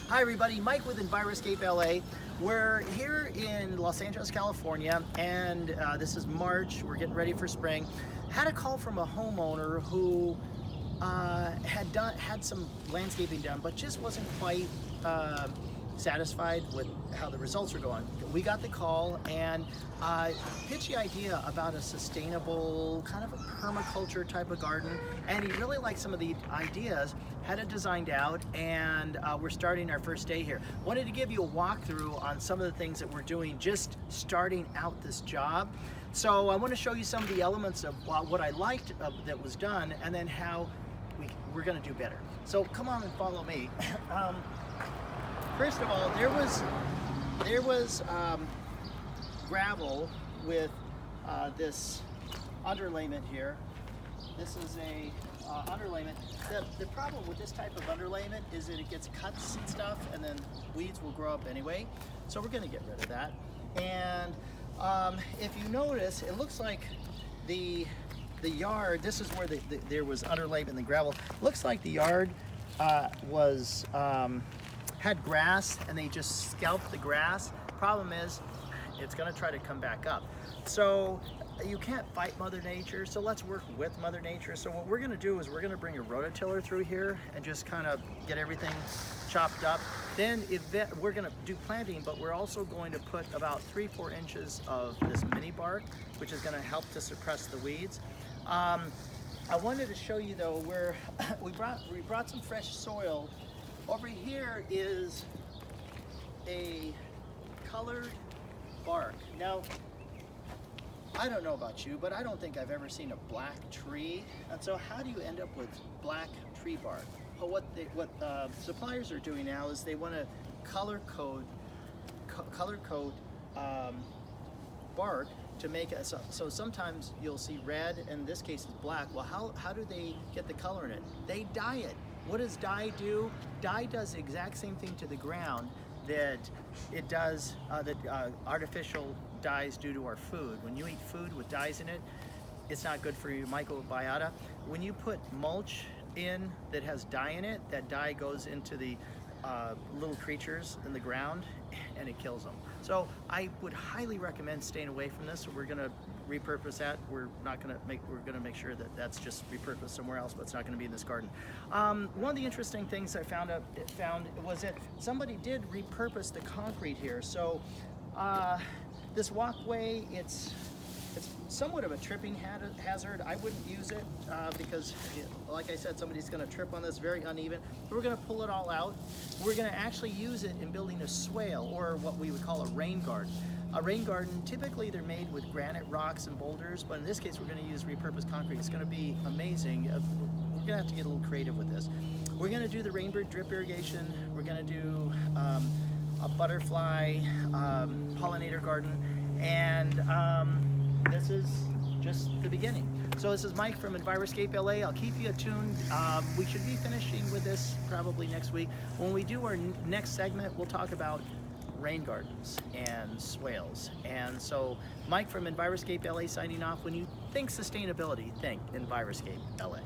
Hi everybody, Mike with Enviroscape LA. We're here in Los Angeles, California, and this is March. We're getting ready for spring. Had a call from a homeowner who had some landscaping done, but just wasn't quite satisfied with how the results are going. We got the call and pitched the idea about a sustainable kind of a permaculture type of garden, and he really liked some of the ideas, had it designed out, and we're starting our first day here. Wanted to give you a walkthrough on some of the things that we're doing just starting out this job. So I want to show you some of the elements of what I liked that was done, and then how we're going to do better. So come on and follow me. First of all, there was gravel with this underlayment here. This is a underlayment. The problem with this type of underlayment is that it gets cuts and stuff, and then weeds will grow up anyway. So we're going to get rid of that. And if you notice, it looks like the yard. This is where there was underlayment in the gravel. Looks like the yard had grass, and they just scalped the grass. Problem is, it's going to try to come back up. So you can't fight Mother Nature, so let's work with Mother Nature. So what we're going to do is we're going to bring a rototiller through here and just kind of get everything chopped up. Then we're going to do planting, but we're also going to put about 3-4 inches of this mini bark, which is going to help to suppress the weeds. I wanted to show you though where we brought some fresh soil. Over here is a colored bark. Now, I don't know about you, but I don't think I've ever seen a black tree. And so how do you end up with black tree bark? Well, what suppliers are doing now is they want to color code bark to make it so sometimes you'll see red, and in this case it's black. Well, how do they get the color in it? They dye it. What does dye do? Dye does the exact same thing to the ground that it does, artificial dyes do to our food. When you eat food with dyes in it, it's not good for your microbiota. When you put mulch in that has dye in it, that dye goes into the little creatures in the ground and it kills them. So I would highly recommend staying away from this. So we're going to repurpose that. We're going to make sure that that's just repurposed somewhere else, but it's not going to be in this garden. One of the interesting things I found was that somebody did repurpose the concrete here. So this walkway, it's somewhat of a tripping hazard. I wouldn't use it because, like I said, somebody's going to trip on this, very uneven. We're going to pull it all out. We're going to actually use it in building a swale, or what we would call a rain garden. A rain garden, typically they're made with granite rocks and boulders, but in this case we're going to use repurposed concrete. It's going to be amazing. We're going to have to get a little creative with this. We're going to do the rainbird drip irrigation. We're going to do a butterfly pollinator garden, and this is just the beginning. So this is Mike from Enviroscape LA. I'll keep you attuned. We should be finishing with this probably next week. When we do our next segment, we'll talk about rain gardens and swales. And so Mike from Enviroscape LA signing off. When you think sustainability, think Enviroscape LA.